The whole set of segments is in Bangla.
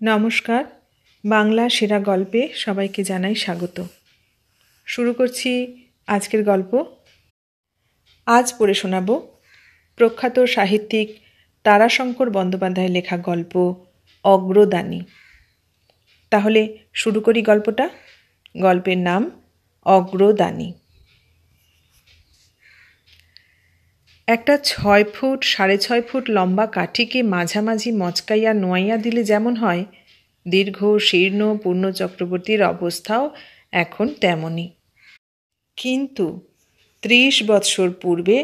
নমস্কার, বাংলা সেরা গল্পে সবাইকে জানাই স্বাগত। শুরু করছি আজকের গল্প। আজ পড়ে শোনাব প্রখ্যাত সাহিত্যিক তারাশঙ্কর বন্দ্যোপাধ্যায়ের লেখা গল্প অগ্রদানী। তাহলে শুরু করি গল্পটা। গল্পের নাম অগ্রদানী। একটা 6 ফুট 6.5 ফুট লম্বা কাঠিকে মাঝামাঝি মচকাইয়া নোয়াইয়া দিলে যেমন হয়, দীর্ঘ শীর্ণ পূর্ণ চক্রবর্তীর অবস্থাও এখন তেমনই। কিন্তু 30 বৎসর পূর্বে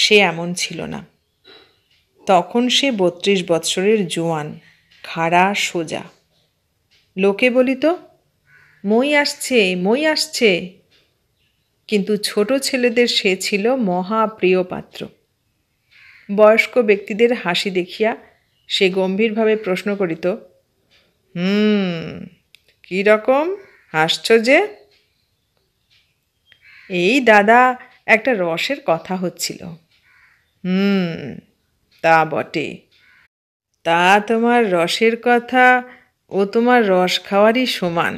সে এমন ছিল না। তখন সে 32 বৎসরের জোয়ান, খাড়া সোজা। লোকে বলিত, মই আসছে মই আসছে। কিন্তু ছোট ছেলেদের সে ছিল মহাপ্রিয় পাত্র। বয়স্ক ব্যক্তিদের হাসি দেখিয়া সে গম্ভীরভাবে প্রশ্ন করিত, কী রকম হাসছ যে? এই দাদা, একটা রসের কথা হচ্ছিল। তা বটে। তা তোমার রসের কথা ও তোমার রস খাওয়ারই সমান।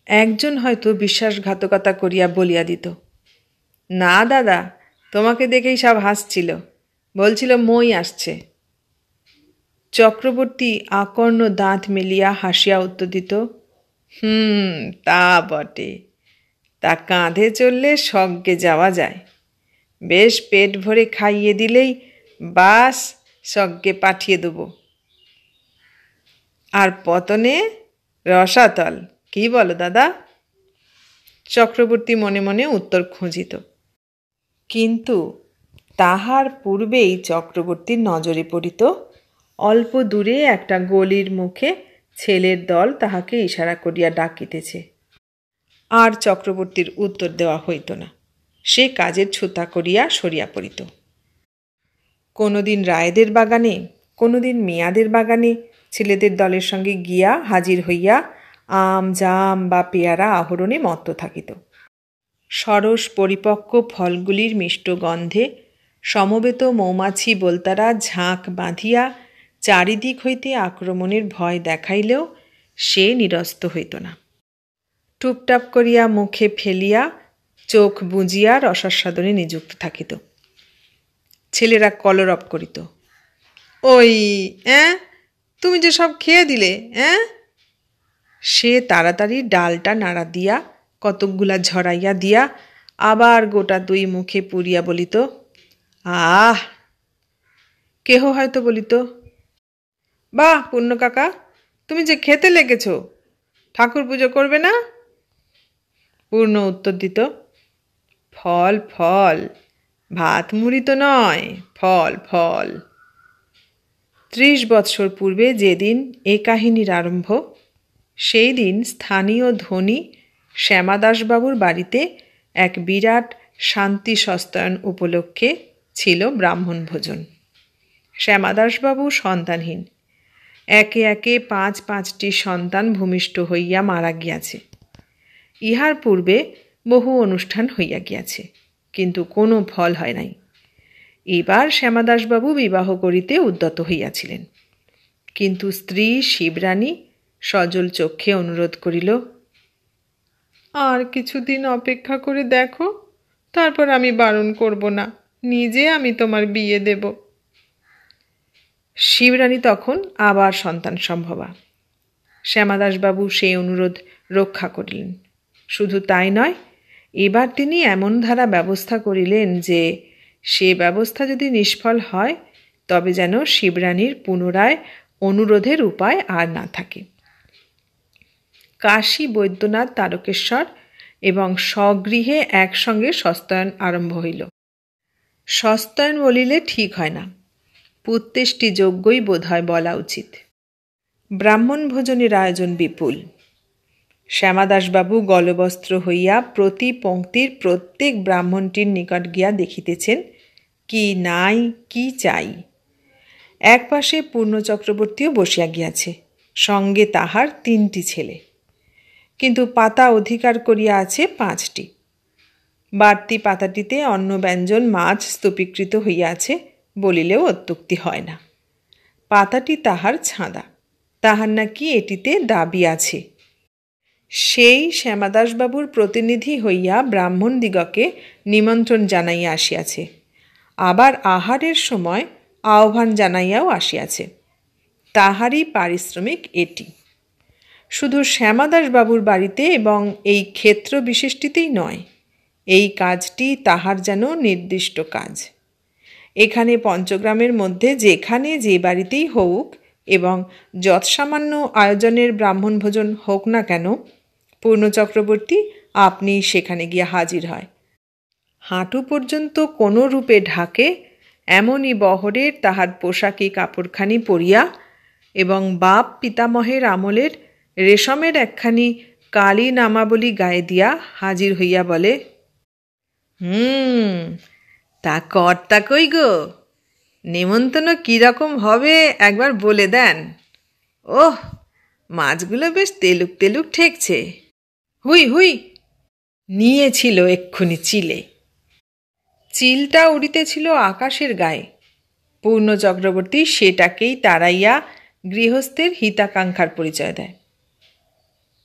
একজন হয়তো বিশ্বাসঘাতকতা করিয়া বলিয়া দিত, না দাদা, তোমাকে দেখেই সব হাসছিল, বলছিল মই আসছে। চক্রবর্তী আকর্ণ দাঁত মেলিয়া হাসিয়া উত্তর দিত, তা বটে। তা কাঁধে চললে স্বর্গে যাওয়া যায়। বেশ পেট ভরে খাইয়ে দিলেই বাস স্বর্গে পাঠিয়ে দেব। আর পতনে রসাতল, কি বলো দাদা? চক্রবর্তী মনে মনে উত্তর খুঁজিত। কিন্তু তাহার পূর্বেই চক্রবর্তীর নজরে পড়িত অল্প দূরে একটা গলির মুখে ছেলের দল তাহাকে ইশারা করিয়া ডাকিতেছে। আর চক্রবর্তীর উত্তর দেওয়া হইত না। সে কাজের ছুতা করিয়া সরিয়া পড়িত। কোনোদিন রায়েদের বাগানে, কোনোদিন মেয়াদের বাগানে ছেলেদের দলের সঙ্গে গিয়া হাজির হইয়া আম জাম বা পেয়ারা আহরণে মত্ত থাকিত। সরস পরিপক্ক ফলগুলির মিষ্ট গন্ধে সমবেত মৌমাছি বোলতারা ঝাঁক বাঁধিয়া চারিদিক হইতে আক্রমণের ভয় দেখাইলেও সে নিরস্ত হইত না। টুপটাপ করিয়া মুখে ফেলিয়া চোখ বুজিয়া রসাস্বাদনে নিযুক্ত থাকিত। ছেলেরা কলরব করিত, ওই তুমি যে সব খেয়ে দিলে। সে তাড়াতাড়ি ডালটা নাড়া দিয়া কতকগুলা ঝরাইয়া দিয়া আবার গোটা 2 মুখে পুরিয়া বলিত, আহ। কেহ হয়তো বলিত, বাহ পূর্ণ কাকা, তুমি যে খেতে লেগেছ, ঠাকুর পুজো করবে না? পূর্ণ উত্তর দিত, ফল ফল, ভাত মুড়ি তো নয়, ফল ফল। 30 বৎসর পূর্বে যেদিন এ কাহিনীর আরম্ভ, সেই দিন স্থানীয় ধনী শ্যামাদাসবাবুর বাড়িতে এক বিরাট শান্তি সস্তায়ন উপলক্ষে ছিল ব্রাহ্মণ ভোজন। শ্যামাদাসবাবু সন্তানহীন। একে একে 5-5টি সন্তান ভূমিষ্ঠ হইয়া মারা গিয়াছে। ইহার পূর্বে বহু অনুষ্ঠান হইয়া গিয়াছে, কিন্তু কোনো ফল হয় নাই। এবার শ্যামাদাসবাবু বিবাহ করিতে উদ্যত হইয়াছিলেন। কিন্তু স্ত্রী শিবরানী সজল চক্ষে অনুরোধ করিল, আর কিছুদিন অপেক্ষা করে দেখো, তারপর আমি বারণ করব না, নিজে আমি তোমার বিয়ে দেব। শিবরানী তখন আবার সন্তান সম্ভবা। শ্যামাদাসবাবু সেই অনুরোধ রক্ষা করিলেন। শুধু তাই নয়, এবার তিনি এমন ধারা ব্যবস্থা করিলেন যে সে ব্যবস্থা যদি নিষ্ফল হয়, তবে যেন শিবরানীর পুনরায় অনুরোধের উপায় আর না থাকে। কাশী, বৈদ্যনাথ, তারকেশ্বর এবং স্বগৃহে একসঙ্গে সস্তায়ন আরম্ভ হইল। সস্তায়ন বলিলে ঠিক হয় না, পুত্তেষ্টি যজ্ঞই বোধ হয় বলা উচিত। ব্রাহ্মণ ভোজনের আয়োজন বিপুল। শ্যামাদাসবাবু গলবস্ত্র হইয়া প্রতি পংক্তির প্রত্যেক ব্রাহ্মণটির নিকট গিয়া দেখিতেছেন কি নাই, কি চাই। এক পাশে পূর্ণ চক্রবর্তীও বসিয়া গিয়াছে, সঙ্গে তাহার 3টি ছেলে। কিন্তু পাতা অধিকার করিয়া আছে 5টি। বাড়তি পাতাটিতে অন্ন ব্যঞ্জন মাছ স্তূপীকৃত হইয়া আছে বলিলেও অত্যুক্তি হয় না। পাতাটি তাহার ছাঁদা। তাহার নাকি এটিতে দাবি আছে। সেই শ্যামাদাসবাবুর প্রতিনিধি হইয়া ব্রাহ্মণদিগকে নিমন্ত্রণ জানাইয়া আসিয়াছে, আবার আহারের সময় আহ্বান জানাইয়াও আসিয়াছে। তাহারই পারিশ্রমিক এটি। শুধু শ্যামাদাসবাবুর বাড়িতে এবং এই ক্ষেত্র বিশিষ্টিতেই নয়, এই কাজটি তাহার যেন নির্দিষ্ট কাজ। এখানে পঞ্চগ্রামের মধ্যে যেখানে যে বাড়িতেই হোক এবং যৎসামান্য আয়োজনের ব্রাহ্মণ ভোজন হোক না কেন, পূর্ণ চক্রবর্তী আপনি সেখানে গিয়া হাজির হয়। হাঁটু পর্যন্ত কোনো রূপে ঢাকে এমনই বহরের তাহার পোশাকি কাপড়খানি পরিয়া এবং বাপ পিতামহের আমলের রেশমের একখানি কালী নামাবলী গায়ে দিয়া হাজির হইয়া বলে, তা কর্তা কই গো, নেমন্তন্ন কীরকম হবে একবার বলে দেন। ওহ, মাছগুলো বেশ তেলুক তেলুক ঠেকছে। হুই হুই নিয়েছিল এক্ষুনি চিলে। চিলটা উড়িতেছিল আকাশের গায়ে। পূর্ণ চক্রবর্তী সেটাকেই তাড়াইয়া গৃহস্থের হিতাকাঙ্ক্ষার পরিচয় দেয়।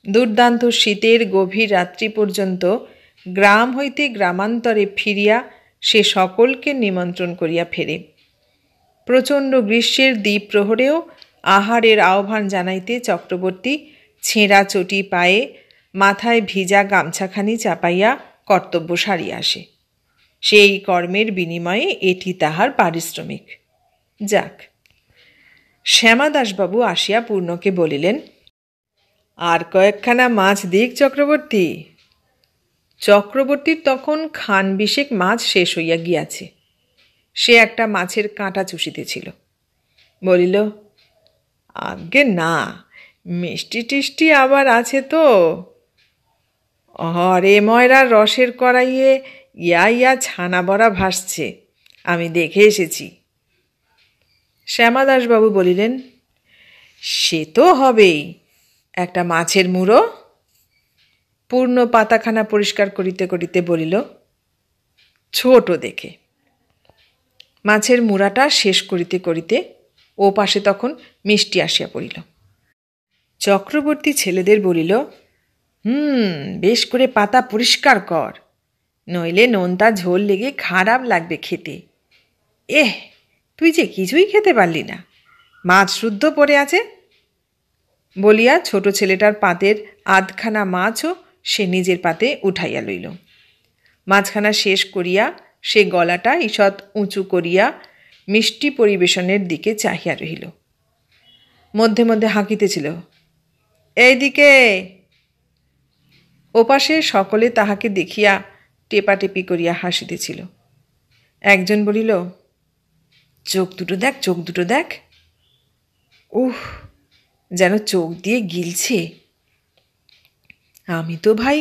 দুর্দান্ত শীতের গভীর রাত্রি পর্যন্ত গ্রাম হইতে গ্রামান্তরে ফিরিয়া সে সকলকে নিমন্ত্রণ করিয়া ফেরে। প্রচণ্ড গ্রীষ্মের দ্বিপ্রহরেও আহারের আহ্বান জানাইতে চক্রবর্তী ছেঁড়া চটি পায়ে মাথায় ভিজা গামছাখানি চাপাইয়া কর্তব্য সারিয়া আসে। সেই কর্মের বিনিময়ে এটি তাহার পারিশ্রমিক। যাক। শ্যামাদাসবাবু আসিয়া পূর্ণকে বলিলেন, আর কয়েকখানা মাছ দিক চক্রবর্তী। চক্রবর্তীর তখন খান বিশেক মাছ শেষ হইয়া গিয়াছে। সে একটা মাছের কাঁটা চুষিতেছিল। বলিল, আজ্ঞে না, মিষ্টি টিষ্টি আবার আছে তো। হরে ময়রার রসের কড়াইয়ে ইয়া ছানা বড়া ভাসছে, আমি দেখে এসেছি। শ্যামাদাসবাবু বলিলেন, সে তো হবেই, একটা মাছের মুড়ো। পূর্ণ পাতাখানা পরিষ্কার করিতে করিতে বলিল, ছোট দেখে। মাছের মুড়াটা শেষ করিতে করিতে ও পাশে তখন মিষ্টি আসিয়া পড়িল। চক্রবর্তী ছেলেদের বলিল, বেশ করে পাতা পরিষ্কার কর, নইলে নোনতা ঝোল লেগে খারাপ লাগবে খেতে। তুই যে কিছুই খেতে পারলি না, মাছ শুদ্ধ পড়ে আছে। বলিয়া ছোট ছেলেটার পাতের আধখানা মাছও সে নিজের পাতে উঠাইয়া লইল। মাছখানা শেষ করিয়া সে গলাটা ঈষৎ উঁচু করিয়া মিষ্টি পরিবেশনের দিকে চাহিয়া রহিল। মধ্যে মধ্যে হাঁকিতেছিল, এইদিকে। ওপাশে সকলে তাহাকে দেখিয়া টেপাটেপি করিয়া হাসিতেছিল। একজন বলিল, চোখ দুটো দেখ, চোখ দুটো দেখ। যেন চোখ দিয়ে গিলছে। আমি তো ভাই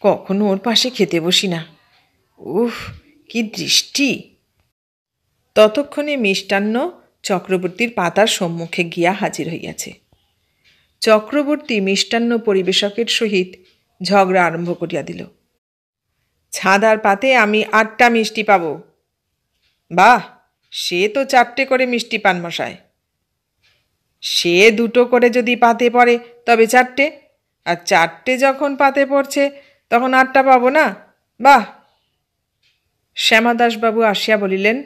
কখনো ওর পাশে খেতে বসি না। কি দৃষ্টি। ততক্ষণে মিষ্টান্ন চক্রবর্তীর পাতার সম্মুখে গিয়া হাজির হইয়াছে। চক্রবর্তী মিষ্টান্ন পরিবেশকের সহিত ঝগড়া আরম্ভ করিয়া দিল। ছাদার পাতে আমি 8টা মিষ্টি পাব। বাহ, সে তো 4টে করে মিষ্টি পান মশায়। সে 2টো করে যদি পাতে পড়ে তবে 4টে, আর 4টে যখন পাতে পড়ছে তখন 8টা পাবো না? বাহ। শ্যামাদাসবাবু আসিয়া বলিলেন,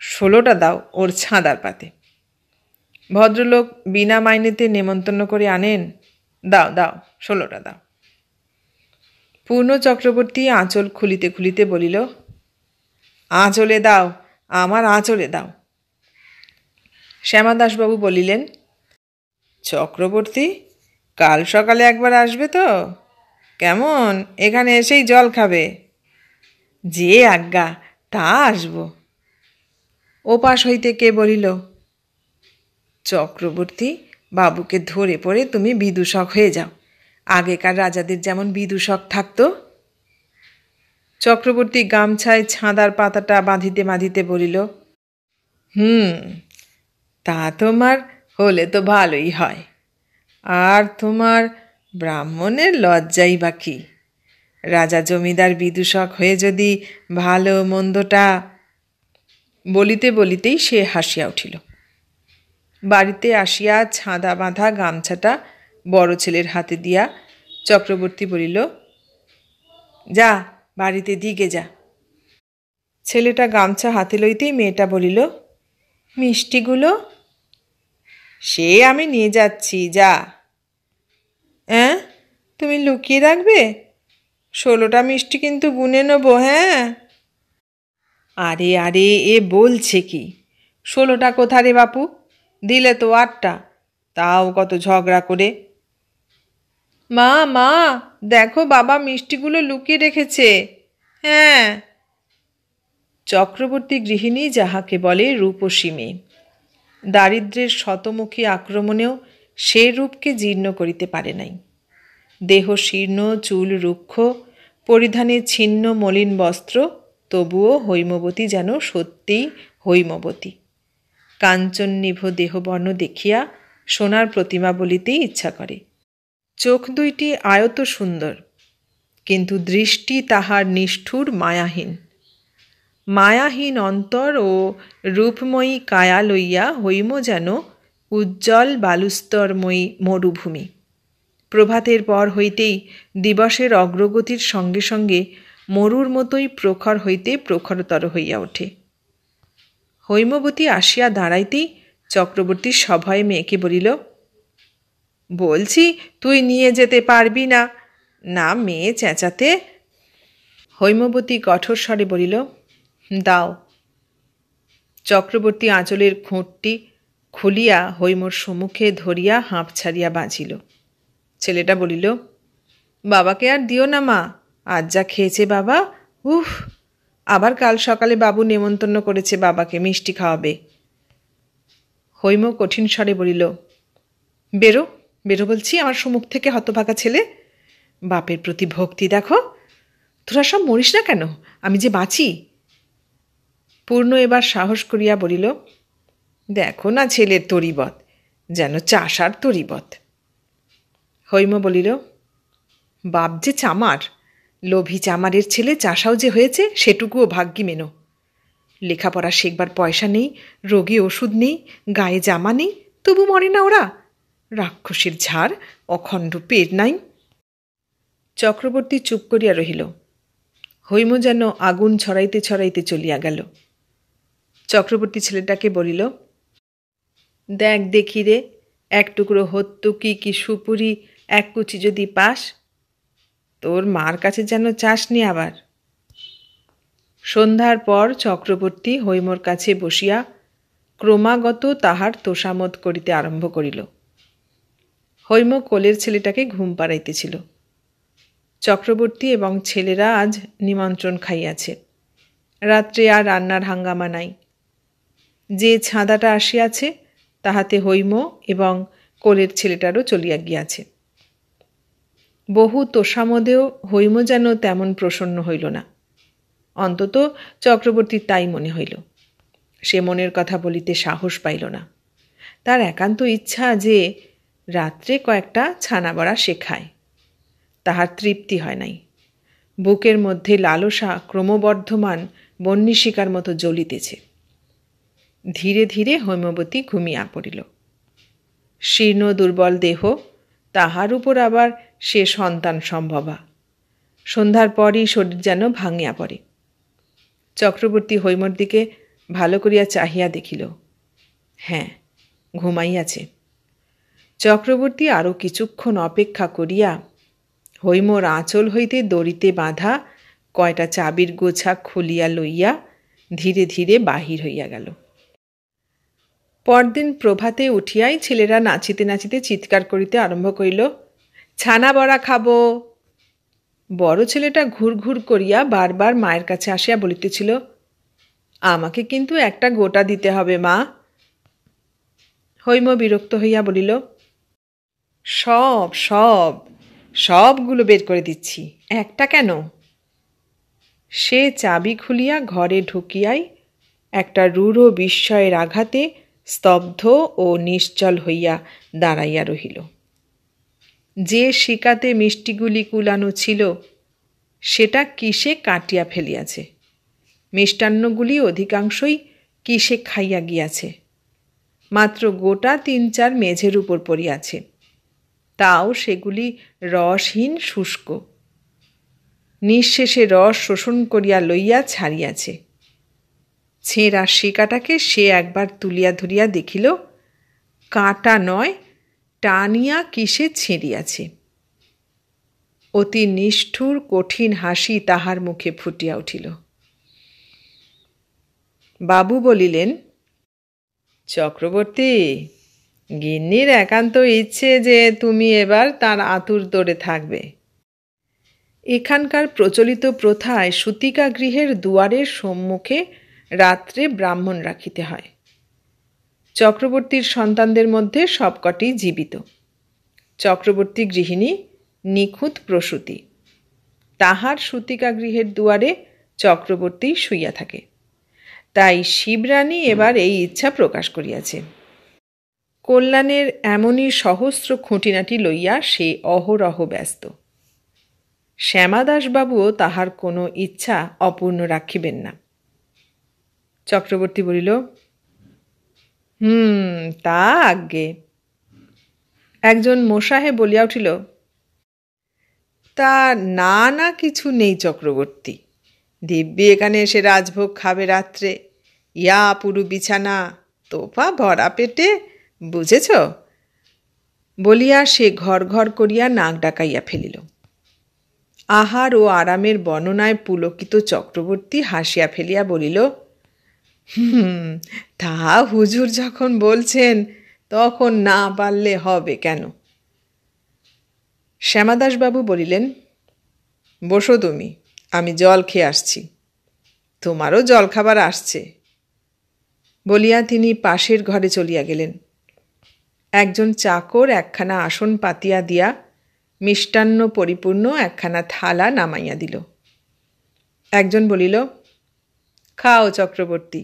16টা দাও ওর ছাদার পাতে। ভদ্রলোক বিনা মাইনেতে নেমন্তন্ন করে আনেন। দাও দাও, 16টা দাও। পূর্ণ চক্রবর্তী আঁচল খুলিতে খুলিতে বলিল, আঁচলে দাও, আমার আঁচলে দাও। শ্যামাদাসবাবু বলিলেন, চক্রবর্তী কাল সকালে একবার আসবে তো? কেমন, এখানে এসেই জল খাবে? যে আজ্ঞা, তা আসব। ওপাশ হইতে কে বলিল, চক্রবর্তী বাবুকে ধরে পড়ে তুমি বিদূষক হয়ে যাও, আগেকার রাজাদের যেমন বিদূষক থাকতো। চক্রবর্তী গামছায় ছাঁদার পাতাটা বাঁধিতে বাঁধিতে বলিল, তা তোমার হলে তো ভালোই হয়। আর তোমার ব্রাহ্মণের লজ্জাই বা কি? রাজা জমিদার বিদূষক হয়ে যদি ভালো মন্দটা। বলিতে বলিতেই সে হাসিয়া উঠিল। বাড়িতে আসিয়া ছাঁদা বাঁধা গামছাটা বড় ছেলের হাতে দিয়া চক্রবর্তী বলিল, যা বাড়িতে দিকে যা। ছেলেটা গামছা হাতে লইতেই মেয়েটা বলিল, মিষ্টিগুলো? সে আমি নিয়ে যাচ্ছি, যা। হ্যাঁ, তুমি লুকিয়ে রাখবে? 16টা মিষ্টি কিন্তু গুনে নেবো, হ্যাঁ? আরে আরে, এ বলছে কি? 16টা কোথা রে বাপু? দিলে তো 8টা, তাও কত ঝগড়া করে। মা মা, দেখো বাবা মিষ্টিগুলো লুকিয়ে রেখেছে। হ্যাঁ। চক্রবর্তী গৃহিণী যাহাকে বলে রূপসী মেয়ে, দারিদ্র্যের শতমুখী আক্রমণেও সে রূপকে জীর্ণ করিতে পারে নাই। দেহ শীর্ণ, চুল রুক্ষ, পরিধানে ছিন্ন মলিন বস্ত্র, তবুও হৈমবতী যেন সত্যিই হৈমবতী। কাঞ্চননিভ দেহবর্ণ দেখিয়া সোনার প্রতিমা বলিতেই ইচ্ছা করে। চোখ দুইটি আয়ত সুন্দর, কিন্তু দৃষ্টি তাহার নিষ্ঠুর মায়াহীন। মায়াহীন অন্তর ও রূপময়ী কায়া লইয়া হৈম যেন উজ্জ্বল বালুস্তরময়ী মরুভূমি। প্রভাতের পর হইতেই দিবসের অগ্রগতির সঙ্গে সঙ্গে মরুর মতোই প্রখর হইতে প্রখরতর হইয়া ওঠে। হৈমবতী আসিয়া দাঁড়াইতেই চক্রবর্তী সভয়ে মেয়েকে বলিল, বলছি তুই নিয়ে যেতে পারবি না? না মেয়ে চেঁচাতে। হৈমবতী কঠোর স্বরে বলিল, দাও। চক্রবর্তী আঁচলের খুঁটটি খুলিয়া হৈমর সম্মুখে ধরিয়া হাঁপ ছাড়িয়া বাঁচিল। ছেলেটা বলিল, বাবাকে আর দিও না মা, আজ যা খেয়েছে বাবা, উফ! আবার কাল সকালে বাবু নেমন্তন্ন করেছে বাবাকে, মিষ্টি খাওয়াবে। হৈম কঠিন স্বরে বলিল, বেরো বেরো বলছি আমার সম্মুখ থেকে, হতভাগা ছেলে। বাপের প্রতি ভক্তি দেখো। তোরা সব মরিস না কেন, আমি যে বাঁচি। পূর্ণ এবার সাহস করিয়া বলিল, দেখো না ছেলের তরিবত, যেন চাষার তরিবত। হৈম বলিল, বাপ যে চামার, লোভী চামারের ছেলে চাষাও যে হয়েছে সেটুকুও ভাগ্যি মেনো। লেখাপড়া শেখবার পয়সা নেই, রোগী ওষুধ নেই, গায়ে জামা নেই, তবু মরে না ওরা। রাক্ষসের ঝাড়, অখণ্ড পেট নাই। চক্রবর্তী চুপ করিয়া রহিল। হৈম যেন আগুন ছড়াইতে ছড়াইতে চলিয়া গেল। চক্রবর্তী ছেলেটাকে বলিল, দেখ দেখি রে, এক টুকরো হত্যুকি কি সুপুরি এক কুচি যদি পাস, তোর মার কাছে যেন চাসনি আবার। সন্ধ্যার পর চক্রবর্তী হৈমর কাছে বসিয়া ক্রমাগত তাহার তোষামত করিতে আরম্ভ করিল। হৈম কোলের ছেলেটাকে ঘুম পাড়াইতেছিল। চক্রবর্তী এবং ছেলেরা আজ নিমন্ত্রণ খাইয়াছে। রাত্রে আর রান্নার হাঙ্গামা নাই। যে ছাঁদাটা আসিয়াছে তাহাতে হৈম এবং কোলের ছেলেটারও চলিয়া গিয়াছে। বহু তোষামদেও হৈম যেন তেমন প্রসন্ন হইল না। অন্তত চক্রবর্তীর তাই মনে হইল। সে মনের কথা বলিতে সাহস পাইল না। তার একান্ত ইচ্ছা যে রাত্রে কয়েকটা ছানা বড়া সে খায়। তাহার তৃপ্তি হয় নাই। বুকের মধ্যে লালসা ক্রমবর্ধমান বহ্নিশিখার মতো জ্বলিতেছে। ধীরে ধীরে হৈমবতী ঘুমিয়া পড়িল। শীর্ণ দুর্বল দেহ, তাহার উপর আবার সে সন্তান সম্ভবা। সন্ধ্যার পরই শরীর যেন ভাঙিয়া পড়ে। চক্রবর্তী হৈমর দিকে ভালো করিয়া চাহিয়া দেখিল। হ্যাঁ, ঘুমাইয়াছে। চক্রবর্তী আরও কিছুক্ষণ অপেক্ষা করিয়া হৈমর আঁচল হইতে দড়িতে বাঁধা কয়টা চাবির গোছা খুলিয়া লইয়া ধীরে ধীরে বাহির হইয়া গেল। পরদিন প্রভাতে উঠিয়াই ছেলেরা নাচিতে নাচিতে চিৎকার করিতে আরম্ভ করিল, ছানা বড়া খাবো। বড় ছেলেটা ঘুর ঘুর করিয়া বারবার মায়ের কাছে আসিয়া বলিতেছিল, আমাকে কিন্তু একটা গোটা দিতে হবে মা। হৈম বিরক্ত হইয়া বলিল, সব সব সবগুলো বের করে দিচ্ছি, একটা কেন? সে চাবি খুলিয়া ঘরে ঢুকিয়াই একটা রূঢ় বিস্ময়ের আঘাতে স্তব্ধ ও নিশ্চল হইয়া দাঁড়াইয়া রহিল। যে শিকাতে মিষ্টিগুলি কুলানো ছিল সেটা কিসে কাটিয়া ফেলিয়াছে। মিষ্টান্নগুলি অধিকাংশই কিসে খাইয়া গিয়াছে। মাত্র গোটা ৩-৪ মেঝের উপর পড়িয়াছে, তাও সেগুলি রসহীন শুষ্ক। নিঃশেষে রস শোষণ করিয়া লইয়া ছাড়িয়াছে। ছেঁড়া শিকাটাকে সে একবার তুলিয়া ধরিয়া দেখিল, কাঁটা নয়, টানিয়া কিসে ছিঁড়িয়াছে। অতি নিষ্ঠুর কঠিন হাসি তাহার মুখে ফুটিয়া উঠিল। বাবু বলিলেন, চক্রবর্তী, গিন্নির একান্ত ইচ্ছে যে তুমি এবার তার আঁতুর দৌড়ে থাকবে। এখানকার প্রচলিত প্রথায় সূতিকা গৃহের দুয়ারের সম্মুখে রাত্রে ব্রাহ্মণ রাখিতে হয়। চক্রবর্তীর সন্তানদের মধ্যে সবকটি জীবিত। চক্রবর্তী গৃহিণী নিখুঁত প্রসূতি। তাহার সূতিকা গৃহের দুয়ারে চক্রবর্তী শুইয়া থাকে। তাই শিবরানী এবার এই ইচ্ছা প্রকাশ করিয়াছে। কল্যাণের এমনই সহস্র খুঁটিনাটি লইয়া সে অহরহ ব্যস্ত। শ্যামাদাসবাবুও তাহার কোনো ইচ্ছা অপূর্ণ রাখিবেন না। চক্রবর্তী বলিল, তা আজ্ঞে। একজন মোসাহে বলিয়া উঠিল, তা না না কিছু নেই চক্রবর্তী, দিব্যি এখানে এসে রাজভোগ খাবে রাত্রে, ইয়া পুরু বিছানা, তোপা ভরা পেটে, বুঝেছ? বলিয়া সে ঘর ঘর করিয়া নাক ডাকাইয়া ফেলিল। আহার ও আরামের বর্ণনায় পুলকিত চক্রবর্তী হাসিয়া ফেলিয়া বলিল, তা হুজুর যখন বলছেন তখন না পারলে হবে কেন? শ্যামাদাসবাবু বলিলেন, বসো তুমি, আমি জল খেয়ে আসছি। তোমারও জল খাবার আসছে। বলিয়া তিনি পাশের ঘরে চলিয়া গেলেন। একজন চাকর একখানা আসন পাতিয়া দিয়া মিষ্টান্ন পরিপূর্ণ একখানা থালা নামাইয়া দিল। একজন বলিল, খাও চক্রবর্তী।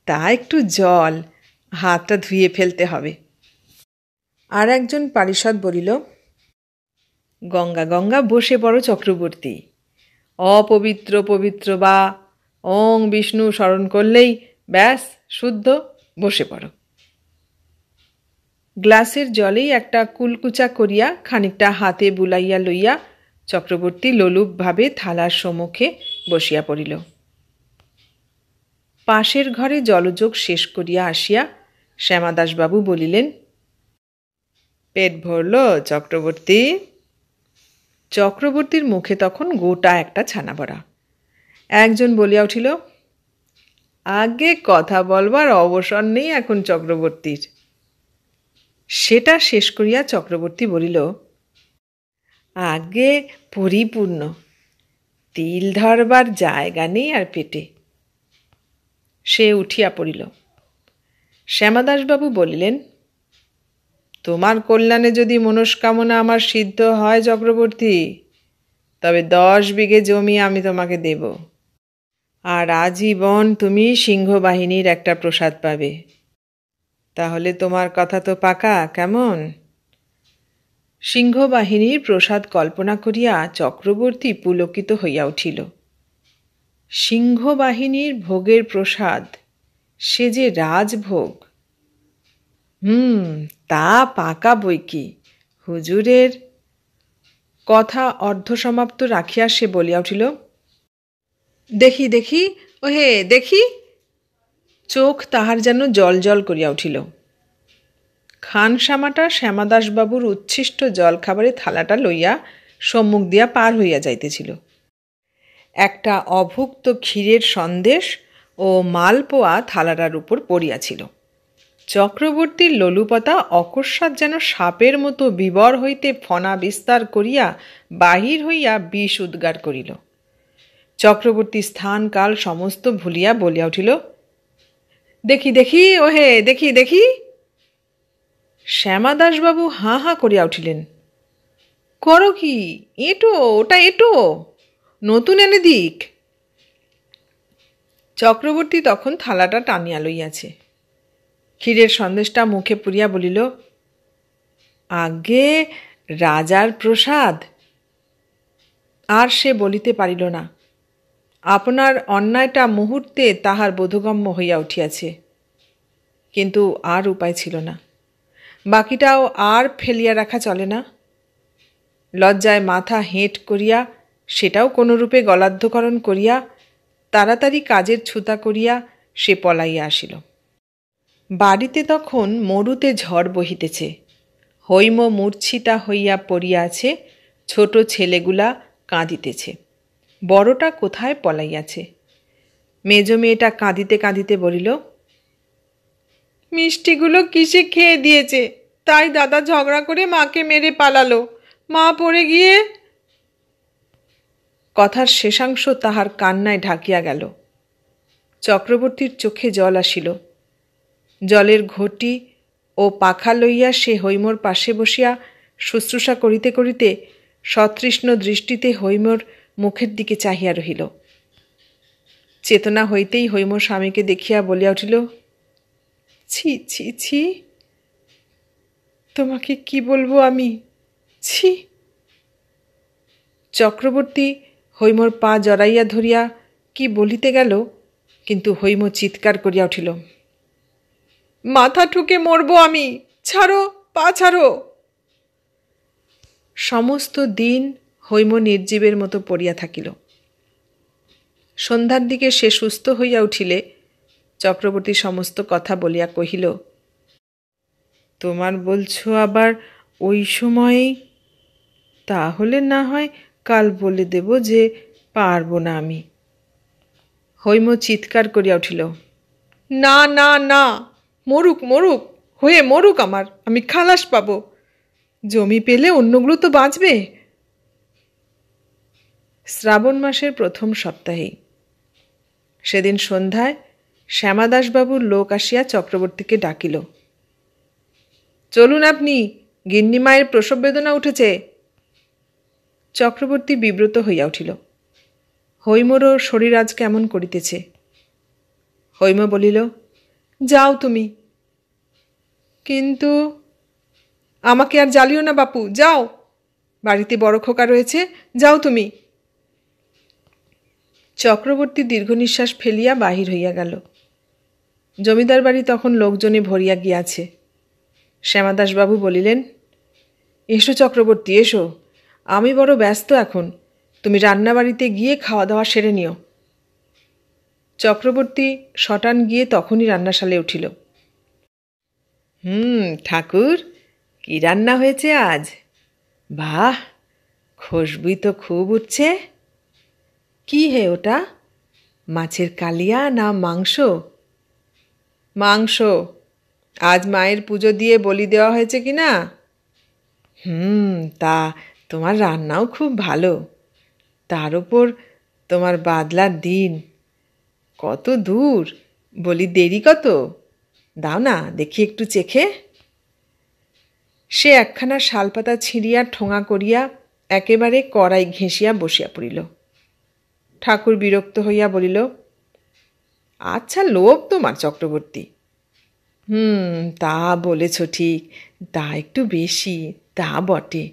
তা একটু জল, হাতটা ধুয়ে ফেলতে হবে। আর একজন পারিষদ বলিল, গঙ্গা গঙ্গা বসে পড়ো চক্রবর্তী, অপবিত্র পবিত্র বা ওং বিষ্ণু স্মরণ করলেই ব্যাস শুদ্ধ, বসে পড়ো। গ্লাসের জলেই একটা কুলকুচা করিয়া খানিকটা হাতে বুলাইয়া লইয়া চক্রবর্তী লোলুপভাবে থালার সম্মুখে বসিয়া পড়িল। পাশের ঘরে জলযোগ শেষ করিয়া আসিয়া শ্যামাদাসবাবু বলিলেন, পেট ভরল চক্রবর্তী? চক্রবর্তীর মুখে তখন গোটা একটা ছানা বড়া। একজন বলিয়া উঠিল, আগে কথা বলবার অবসর নেই এখন চক্রবর্তীর। সেটা শেষ করিয়া চক্রবর্তী বলিল, আগে পরিপূর্ণ, তিল ধরবার জায়গা নেই আর পেটে। সে উঠিয়া পড়িল। শ্যামাদাসবাবু বলিলেন, তোমার কল্যাণে যদি মনস্কামনা আমার সিদ্ধ হয় চক্রবর্তী, তবে 10 বিঘে জমি আমি তোমাকে দেব, আর আজীবন তুমি সিংহবাহিনীর একটা প্রসাদ পাবে। তাহলে তোমার কথা তো পাকা, কেমন? সিংহবাহিনীর প্রসাদ কল্পনা করিয়া চক্রবর্তী পুলকিত হইয়া উঠিল। সিংহবাহিনীর ভোগের প্রসাদ, সে যে রাজভোগ। তা পাকা বই কি, হুজুরের। কথা অর্ধসমাপ্ত রাখিয়া সে বলিয়া উঠিল, দেখি দেখি, ওহে দেখি। চোখ তাহার যেন জল জল করিয়া উঠিল। খানসামাটা শ্যামাদাসবাবুর উচ্ছিষ্ট জলখাবারে থালাটা লইয়া সম্মুখ দিয়া পার হইয়া যাইতেছিল। একটা অভুক্ত ক্ষীরের সন্দেশ ও মালপোয়া থালাটার উপর পড়িয়াছিল। চক্রবর্তীর লোলুপতা অকস্মাৎ যেন সাপের মতো বিবর হইতে ফনা বিস্তার করিয়া বাহির হইয়া বিষ উদ্গার করিল। চক্রবর্তী স্থান কাল সমস্ত ভুলিয়া বলিয়া উঠিল, দেখি দেখি, ওহে দেখি দেখি। শ্যামাদাসবাবু হাঁ হাঁ করিয়া উঠিলেন, করো কি? এঁটো, ওটা এঁটো, নতুন এনে দিক। চক্রবর্তী তখন থালাটা টানিয়া লইয়াছে। ক্ষীরের সন্দেশটা মুখে পুরিয়া বলিল, আগে রাজার প্রসাদ। আর সে বলিতে পারিল না। আপনার অন্যায়টা মুহূর্তে তাহার বোধগম্য হইয়া উঠিয়াছে। কিন্তু আর উপায় ছিল না। বাকিটাও আর ফেলিয়া রাখা চলে না। লজ্জায় মাথা হেঁট করিয়া, সেটাও কোনরূপে গলাধ্যকরণ করিয়া, তাড়াতাড়ি কাজের ছুতা করিয়া সে পলাইয়া আসিল। বাড়িতে তখন মরুতে ঝড় বহিতেছে। হৈম মূর্ছিতা হইয়া পড়িয়া আছে, ছোট ছেলেগুলা কাঁদিতেছে। বড়টা কোথায় পলাইয়াছে। মেজ মেয়েটা কাঁদিতে কাঁদিতে বলিল, মিষ্টিগুলো কিসে খেয়ে দিয়েছে, তাই দাদা ঝগড়া করে মাকে মেরে পালালো। মা পড়ে গিয়ে। কথার শেষাংশ তাহার কান্নায় ঢাকিয়া গেল। চক্রবর্তীর চোখে জল আসিল। জলের ঘটি ও পাখা লইয়া সে হৈমর পাশে বসিয়া শুশ্রূষা করিতে করিতে সতৃষ্ণ দৃষ্টিতে হৈমর মুখের দিকে চাহিয়া রহিল। চেতনা হইতেই হৈম স্বামীকে দেখিয়া বলিয়া উঠিল, ছি ছি ছি, তোমাকে কি বলবো আমি, ছি। চক্রবর্তী হৈমর পা জড়াইয়া ধরিয়া কি বলিতে গেল, কিন্তু হৈম চিৎকার করিয়া উঠিল, মাথা ঠুকে মরব আমি, ছাড়ো, পা ছাড়ো। সমস্ত দিন হৈম নির্জীবের মতো পড়িয়া থাকিল। সন্ধ্যার দিকে সে সুস্থ হইয়া উঠিলে চক্রবর্তী সমস্ত কথা বলিয়া কহিল, তোমার বলছো আবার ওই সময়েই? তাহলে না হয় কাল বলে দেব যে পারবো না আমি। হৈম চিৎকার করিয়া উঠিল, না না না, মরুক মরুক, হয়ে মরুক আমার, আমি খালাস পাব। জমি পেলে অন্যগুলো তো বাঁচবে। শ্রাবণ মাসের প্রথম সপ্তাহেই সেদিন সন্ধ্যায় শ্যামাদাসবাবুর লোক আসিয়া চক্রবর্তীকে ডাকিল, চলুন আপনি, গিন্নিমায়ের প্রসব বেদনা উঠেছে। চক্রবর্তী বিব্রত হইয়া উঠিল। হৈমরও শরীর আজ কেমন করিতেছে। হৈম বলিল, যাও তুমি। কিন্তু আমাকে আর জ্বালিও না বাপু, যাও, বাড়িতে বড় খোকা রয়েছে, যাও তুমি। চক্রবর্তী দীর্ঘ নিঃশ্বাস ফেলিয়া বাহির হইয়া গেল। জমিদার বাড়ি তখন লোকজনে ভরিয়া গিয়াছে। শ্যামাদাসবাবু বলিলেন, এসো চক্রবর্তী, এসো, আমি বড় ব্যস্ত এখন, তুমি রান্নাবাড়িতে গিয়ে খাওয়া দাওয়া সেরে নিও। চক্রবর্তী শটান গিয়ে তখনই রান্নাশালে উঠিল। ঠাকুর, কি রান্না হয়েছে আজ? বাহ, খুশবুই তো খুব উঠছে। কি হে ওটা, মাছের কালিয়া না মাংস? মাংস। আজ মায়ের পুজো দিয়ে বলি দেওয়া হয়েছে কি না? তা তোমার রান্নাও খুব ভালো। তার ওপর তোমার বাদলার দিন, কত দূর, বলি দেরি কত? দাও না দেখি একটু চেখে। সে একখানা শালপাতা ছিঁড়িয়া ঠোঙা করিয়া একেবারে কড়াই ঘেঁষিয়া বসিয়া পড়িল। ঠাকুর বিরক্ত হইয়া বলিল, আচ্ছা লোভ তোমার চক্রবর্তী। তা বলেছ ঠিক, তা একটু বেশি, তা বটে।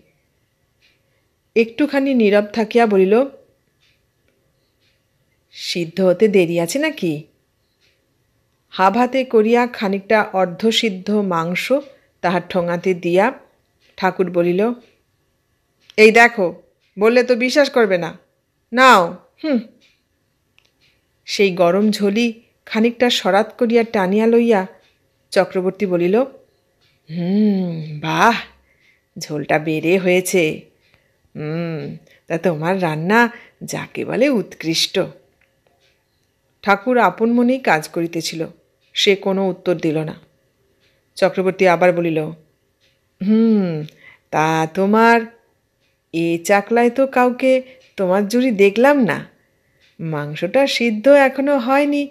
একটুখানি নীরব থাকিয়া বলিল, সিদ্ধ হতে দেরি আছে নাকি? হাতে করিয়া খানিকটা অর্ধসিদ্ধ মাংস তাহার ঠোঙাতে দিয়া ঠাকুর বলিল, এই দেখো, বললে তো বিশ্বাস করবে না, নাও। সেই গরম ঝোলি খানিকটা সরাত করিয়া টানিয়া লইয়া চক্রবর্তী বলিল, বাহ, ঝোলটা বেড়ে হয়েছে। তা তোমার রান্না যাকে বলে উৎকৃষ্ট। ঠাকুর আপন মনেই কাজ করিতেছিল, সে কোনো উত্তর দিল না। চক্রবর্তী আবার বলিল, তা তোমার এ চাকলায় তো কাউকে তোমার জুড়ি দেখলাম না। মাংসটা সিদ্ধ এখনো হয়নি,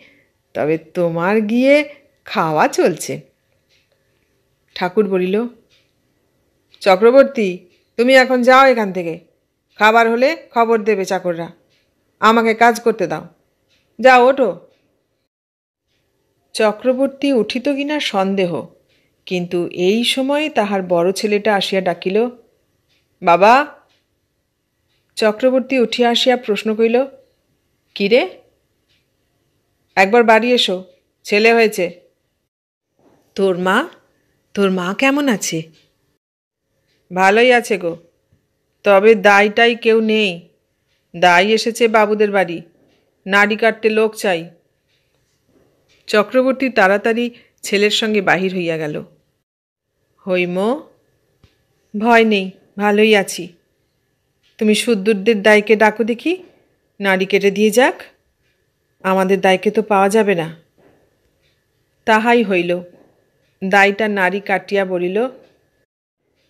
তবে তোমার গিয়ে খাওয়া চলছে। ঠাকুর বলিল, চক্রবর্তী, তুমি এখন যাও এখান থেকে, খাবার হলে খবর দেবে চাকররা, আমাকে কাজ করতে দাও, যাও, ওঠো। চক্রবর্তী উঠিত কিনা সন্দেহ, কিন্তু এই সময় তাহার বড় ছেলেটা আসিয়া ডাকিল, বাবা। চক্রবর্তী উঠিয়া আসিয়া প্রশ্ন করিল, কি রে? একবার বাড়ি এসো, ছেলে হয়েছে। তোর মা তোর মা কেমন আছে? ভালোই আছে গো, তবে দাইটাই কেউ নেই। দাই এসেছে বাবুদের বাড়ি, নাড়ি কাটতে লোক চাই। চক্রবর্তী তাড়াতাড়ি ছেলের সঙ্গে বাহির হইয়া গেল। হৈম, ভয় নেই, ভালোই আছি। তুমি শুদ্দুরদের দাইকে ডাকো দেখি, নাড়ি কেটে দিয়ে যাক। আমাদের দাইকে তো পাওয়া যাবে না। তাহাই হইল। দাইটা নাড়ি কাটিয়া বলিল,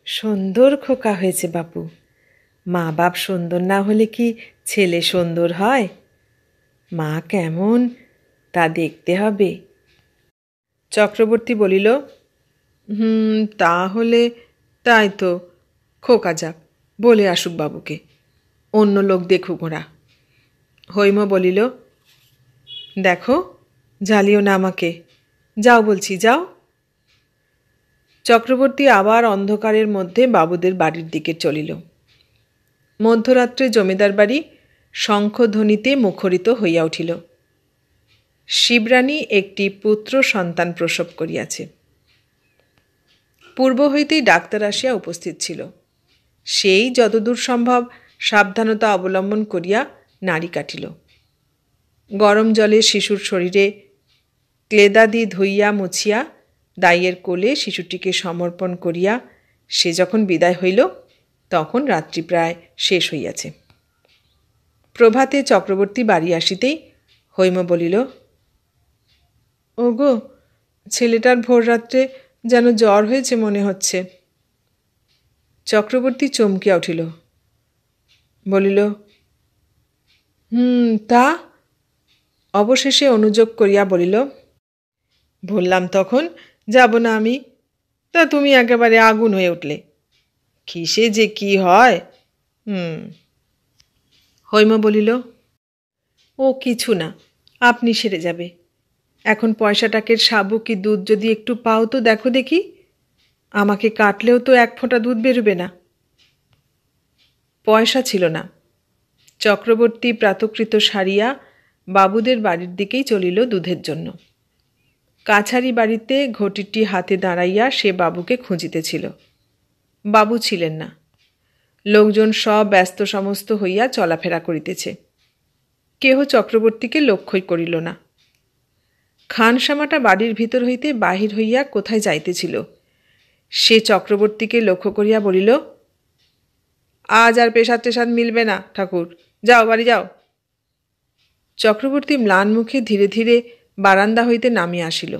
সুন্দর খোকা হয়েছে বাপু। মা বাপ সুন্দর না হলে কি ছেলে সুন্দর হয়? মা কেমন তা দেখতে হবে। চক্রবর্তী বলিল, তাহলে তাই তো, খোকা যাক, বলে আসুক বাবুকে, অন্য লোক দেখুক ওরা। হৈম বলিল, দেখো, জ্বালিও না আমাকে, যাও বলছি, যাও। চক্রবর্তী আবার অন্ধকারের মধ্যে বাবুদের বাড়ির দিকে চলিল। মধ্যরাত্রে জমিদার বাড়ি শঙ্খধ্বনিতে মুখরিত হইয়া উঠিল। শিবরানী একটি পুত্র সন্তান প্রসব করিয়াছে। পূর্ব হইতেই ডাক্তার আসিয়া উপস্থিত ছিল। সেই যতদূর সম্ভব সাবধানতা অবলম্বন করিয়া নাড়ি কাটিল। গরম জলে শিশুর শরীরে ক্লেদাদি ধুইয়া মুছিয়া দাইয়ের কোলে শিশুটিকে সমর্পণ করিয়া সে যখন বিদায় হইল, তখন রাত্রি প্রায় শেষ হইয়াছে। প্রভাতে চক্রবর্তী বাড়ি আসিতেই হৈম বলিল, ওগো, ছেলেটার ভোর রাত্রে যেন জ্বর হয়েছে মনে হচ্ছে। চক্রবর্তী চমকিয়া উঠিল, বলিল, তা? অবশেষে অনুযোগ করিয়া বলিল, বললাম তখন যাব না আমি, তা তুমি একেবারে আগুন হয়ে উঠলে। কিসে যে কি হয়। হৈম বলিল, ও কিছু না, আপনি সেরে যাবে। এখন পয়সাটাকের সাবু কি দুধ যদি একটু পাও তো দেখো দেখি। আমাকে কাটলেও তো এক ফোঁটা দুধ বেরোবে না। পয়সা ছিল না। চক্রবর্তী প্রাতকৃত সারিয়া বাবুদের বাড়ির দিকেই চলিল দুধের জন্য। কাছারি বাড়িতে ঘটিটি হাতে দাঁড়াইয়া সে বাবুকে খুঁজিতেছিল। বাবু ছিলেন না। লোকজন সব ব্যস্ত সমস্ত হইয়া চলাফেরা করিতেছে। কেহ চক্রবর্তীকে লক্ষ্যই করিল না। খানসামাটা বাড়ির ভিতর হইতে বাহির হইয়া কোথায় যাইতেছিল। সে চক্রবর্তীকে লক্ষ্য করিয়া বলিল, আজ আর পেশাদ টেশাদ মিলবে না ঠাকুর, যাও বাড়ি যাও। চক্রবর্তী ম্লান মুখে ধীরে ধীরে বারান্দা হইতে নামিয়া আসিল।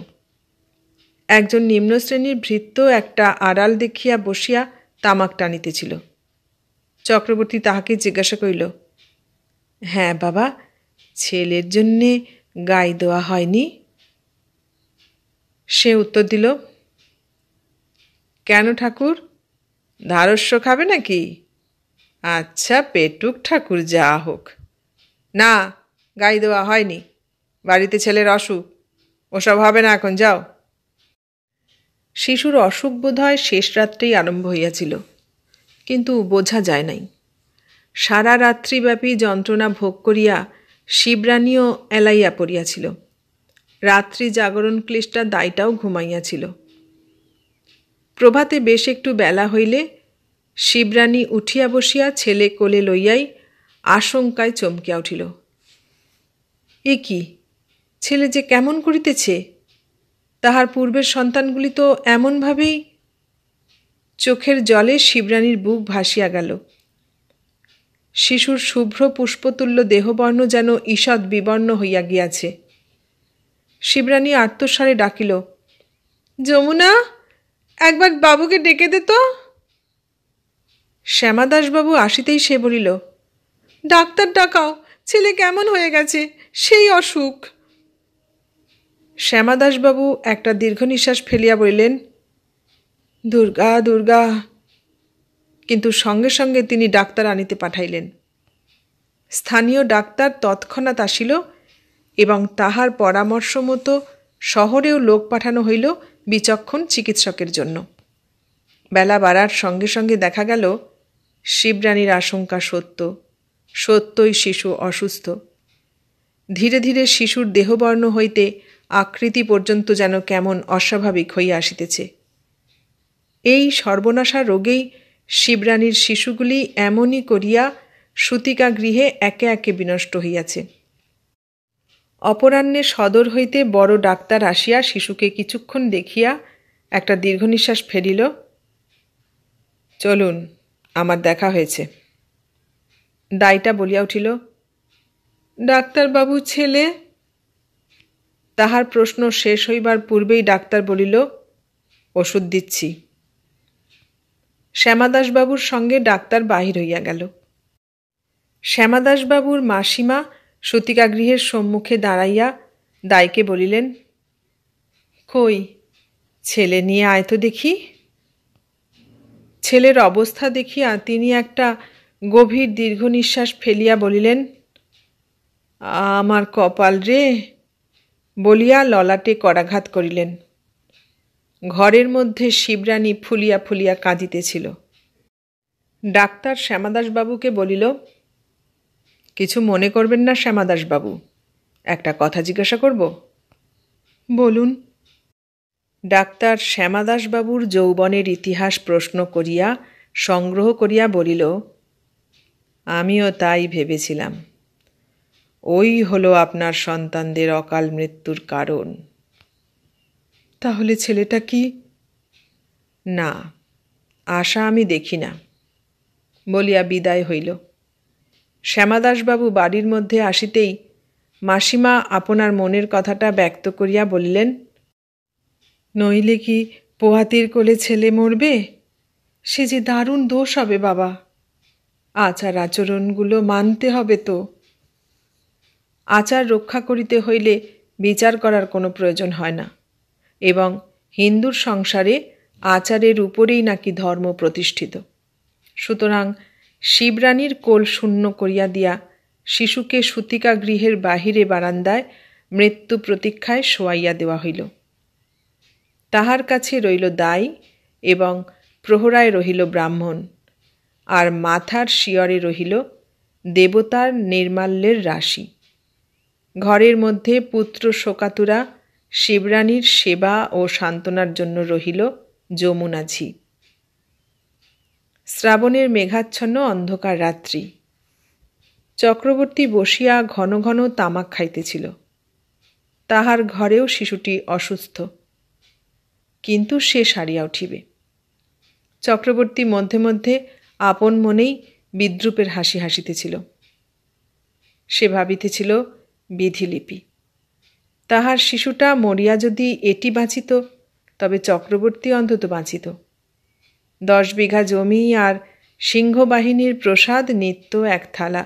একজন নিম্ন শ্রেণীর ভৃত্য একটা আড়াল দেখিয়া বসিয়া তামাক টানিতেছিল। চক্রবর্তী তাহাকে জিজ্ঞাসা করিল, হ্যাঁ বাবা, ছেলের জন্যে গাই দেওয়া হয়নি? সে উত্তর দিল, কেন ঠাকুর, ধারস্য খাবে নাকি? আচ্ছা পেটুক ঠাকুর, যা হোক। না, গাই দেওয়া হয়নি, বাড়িতে ছেলের অসুখ, ওসব হবে না, এখন যাও। শিশুর অসুখ বোধ হয় শেষ রাত্রেই আরম্ভ হইয়াছিল, কিন্তু বোঝা যায় নাই। সারা রাত্রিব্যাপী যন্ত্রণা ভোগ করিয়া শিবরানীও এলাইয়া পড়িয়াছিল। রাত্রি জাগরণ ক্লিষ্টা দাইটাও ঘুমাইয়াছিল। প্রভাতে বেশ একটু বেলা হইলে শিবরানী উঠিয়া বসিয়া ছেলে কোলে লইয়াই আশঙ্কায় চমকিয়া উঠিল। এ কি, ছেলে যে কেমন করিতেছে! তাহার পূর্বের সন্তানগুলি তো এমনভাবেই। চোখের জলে শিবরানীর বুক ভাসিয়া গেল। শিশুর শুভ্র পুষ্পতুল্য দেহবর্ণ যেন ঈষৎ বিবর্ণ হইয়া গিয়াছে। শিবরানী আর্তস্বরে ডাকিল, যমুনা, একবার বাবুকে ডেকে দে তো। শ্যামাদাসবাবু আসিতেই সে বলিল, ডাক্তার ডাকাও, ছেলে কেমন হয়ে গেছে, সেই অসুখ। শ্যামাদাসবাবু একটা দীর্ঘ নিঃশ্বাস ফেলিয়া বলিলেন, দুর্গা দুর্গা। কিন্তু সঙ্গে সঙ্গে তিনি ডাক্তার আনিতে পাঠাইলেন। স্থানীয় ডাক্তার তৎক্ষণাৎ আসিল এবং তাহার পরামর্শ মতো শহরেও লোক পাঠানো হইল বিচক্ষণ চিকিৎসকের জন্য। বেলা বাড়ার সঙ্গে সঙ্গে দেখা গেল শিবরানীর আশঙ্কা সত্য, সত্যই শিশু অসুস্থ। ধীরে ধীরে শিশুর দেহবর্ণ হইতে আকৃতি পর্যন্ত যেন কেমন অস্বাভাবিক হইয়া আসিতেছে। এই সর্বনাশা রোগেই শিবরানীর শিশুগুলি এমনই করিয়া সূতিকা গৃহে একে একে বিনষ্ট হইয়াছে। অপরাহ্নে সদর হইতে বড় ডাক্তার আসিয়া শিশুকে কিছুক্ষণ দেখিয়া একটা দীর্ঘ নিঃশ্বাস ফেলিল। চলুন, আমার দেখা হয়েছে। দাইটা বলিয়া উঠিল, ডাক্তারবাবু ছেলে? তাহার প্রশ্ন শেষ হইবার পূর্বেই ডাক্তার বলিল, ওষুধ দিচ্ছি। শ্যামাদাসবাবুর সঙ্গে ডাক্তার বাহির হইয়া গেল। শ্যামাদাসবাবুর মাসিমা সূতিকাগৃহের সম্মুখে দাঁড়াইয়া দাইকে বলিলেন, কই, ছেলে নিয়ে আয় তো দেখি। ছেলের অবস্থা দেখিয়া তিনি একটা গভীর দীর্ঘ নিঃশ্বাস ফেলিয়া বলিলেন, আমার কপাল রে, বলিয়া ললাটে করাঘাত করিলেন। ঘরের মধ্যে শিবরানী ফুলিয়া ফুলিয়া কাঁদিতেছিল। ডাক্তার শ্যামাদাসবাবুকে বলিল, কিছু মনে করবেন না শ্যামাদাসবাবু, একটা কথা জিজ্ঞাসা করব? বলুন। ডাক্তার শ্যামাদাসবাবুর যৌবনের ইতিহাস প্রশ্ন করিয়া সংগ্রহ করিয়া বলিল, আমিও তাই ভেবেছিলাম। ওই হলো আপনার সন্তানদের অকাল মৃত্যুর কারণ। তাহলে ছেলেটা কি? না, আশা আমি দেখি না, বলিয়া বিদায় হইল। শ্যামাদাসবাবু বাড়ির মধ্যে আসিতেই মাসিমা আপনার মনের কথাটা ব্যক্ত করিয়া বলিলেন, নইলে কি পোহাতির কোলে ছেলে মরবে? সে যে দারুণ দোষ হবে বাবা। আচার আচরণগুলো মানতে হবে তো। আচার রক্ষা করিতে হইলে বিচার করার কোনো প্রয়োজন হয় না, এবং হিন্দুর সংসারে আচারের উপরেই নাকি ধর্ম প্রতিষ্ঠিত। সুতরাং শিবরানীর কোল শূন্য করিয়া দিয়া শিশুকে সূতিকা গৃহের বাহিরে বারান্দায় মৃত্যু প্রতীক্ষায় শোয়াইয়া দেওয়া হইল। তাহার কাছে রইল দাই এবং প্রহরায় রহিল ব্রাহ্মণ, আর মাথার শিয়রে রহিল দেবতার নির্মাল্যের রাশি। ঘরের মধ্যে পুত্র শোকাতুরা শিবরানীর সেবা ও সান্ত্বনার জন্য রহিল যমুনাঝি। শ্রাবণের মেঘাচ্ছন্ন অন্ধকার রাত্রি। চক্রবর্তী বসিয়া ঘন ঘন তামাক খাইতেছিল। তাহার ঘরেও শিশুটি অসুস্থ, কিন্তু সে সারিয়া উঠিবে। চক্রবর্তী মধ্যে মধ্যে আপন মনেই বিদ্রূপের হাসি হাসিতেছিল। সে ভাবিতেছিল বিধিলিপি। তাহার শিশুটা মরিয়া যদি এটি বাঁচিত, তবে চক্রবর্তী অন্তত বাঁচিত। 10 বিঘা জমি আর সিংহবাহিনীর প্রসাদ নিত্য এক থালা।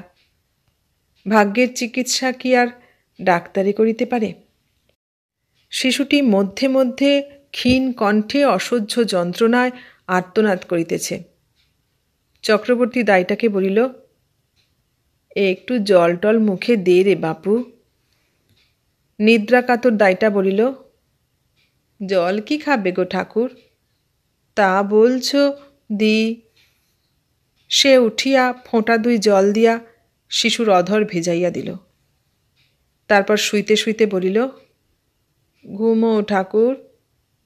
ভাগ্যের চিকিৎসা কি আর ডাক্তারি করিতে পারে? শিশুটি মধ্যে মধ্যে ক্ষীণ কণ্ঠে অসহ্য যন্ত্রণায় আর্তনাদ করিতেছে। চক্রবর্তী দাইটাকে বলিল, একটু জল টল মুখে দে রে বাপু। নিদ্রাকাতর দাইটা বলিল, জল কি খাবে গো ঠাকুর? তা বলছ, দি। সে উঠিয়া ফোঁটা 2 জল দিয়া শিশুর অধর ভেজাইয়া দিল। তারপর শুইতে শুইতে বলিল, ঘুমো ঠাকুর,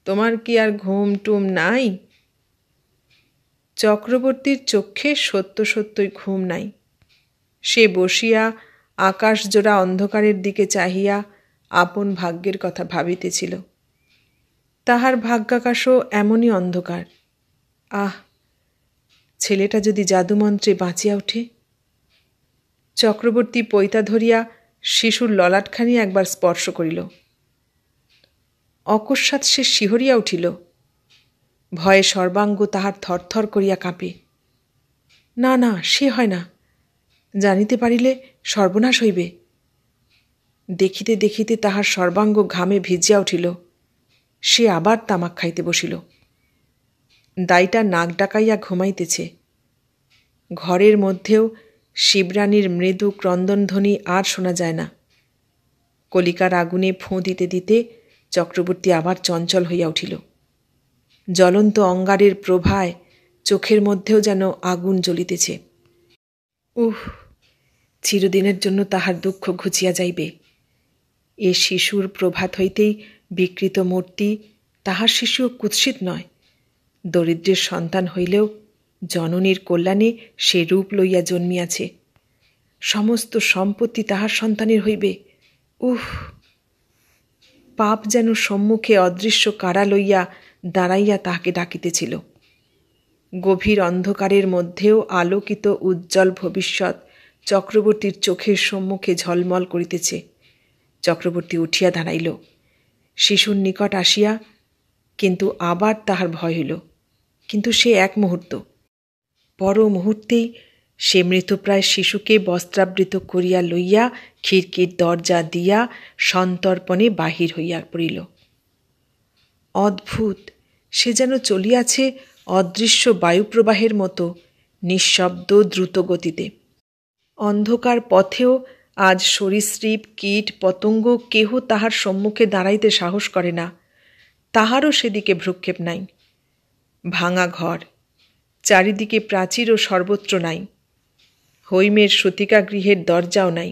তোমার কি আর ঘুম টুম নাই? চক্রবর্তীর চক্ষে সত্য সত্যই ঘুম নাই। সে বসিয়া আকাশজোড়া অন্ধকারের দিকে চাহিয়া আপন ভাগ্যের কথা ভাবিতেছিল। তাহার ভাগ্যাকাশও এমনই অন্ধকার। আহ, ছেলেটা যদি জাদুমন্ত্রে বাঁচিয়া ওঠে! চক্রবর্তী পৈতা ধরিয়া শিশুর ললাটখানি একবার স্পর্শ করিল। অকস্মাৎ সে শিহরিয়া উঠিল। ভয়ে সর্বাঙ্গ তাহার থরথর করিয়া কাঁপে। না না, সে হয় না, জানিতে পারিলে সর্বনাশ হইবে। দেখিতে দেখিতে তাহার সর্বাঙ্গ ঘামে ভিজিয়া উঠিল। সে আবার তামাক খাইতে বসিল। দাইটা নাক ডাকাইয়া ঘুমাইতেছে। ঘরের মধ্যেও শিবরানীর মৃদু ক্রন্দনধ্বনি আর শোনা যায় না। কলিকার আগুনে ফোঁ দিতে দিতে চক্রবর্তী আবার চঞ্চল হইয়া উঠিল। জ্বলন্ত অঙ্গারের প্রভায় চোখের মধ্যেও যেন আগুন জ্বলিতেছে। চিরদিনের জন্য তাহার দুঃখ ঘুচিয়া যাইবে। এ শিশুর প্রভাত হইতেই বিকৃত মূর্তি, তাহার শিশুও কুৎসিত নয়। দরিদ্রের সন্তান হইলেও জননীর কল্যাণে সে রূপ লইয়া জন্মিয়াছে। সমস্ত সম্পত্তি তাহার সন্তানের হইবে। উহ! পাপ যেন সম্মুখে অদৃশ্য কারা লইয়া দাঁড়াইয়া তাহাকে ডাকিতেছিল। গভীর অন্ধকারের মধ্যেও আলোকিত উজ্জ্বল ভবিষ্যৎ চক্রবর্তীর চোখের সম্মুখে ঝলমল করিতেছে। চক্রবর্তী উঠিয়া দাঁড়াইল, শিশুর নিকট আসিয়া, কিন্তু আবার তাহার ভয় হইল। কিন্তু সে এক মুহূর্ত, পর মুহূর্তেই সে মৃতপ্রায় শিশুকে বস্ত্রাবৃত করিয়া লইয়া খিড়কির দরজা দিয়া সন্তর্পণে বাহির হইয়া পড়িল। অদ্ভুত, সে যেন চলিয়াছে অদৃশ্য বায়ুপ্রবাহের মতো, নিঃশব্দ দ্রুত গতিতে। অন্ধকার পথেও আজ সরীসৃপ কীট পতঙ্গ কেহ তাহার সম্মুখে দাঁড়াইতে সাহস করে না। তাহারও সেদিকে ভ্রুক্ষেপ নাই। ভাঙা ঘর, চারিদিকে প্রাচীর ও সর্বত্র নাই। হৈমের সতিকা গৃহের দরজাও নাই।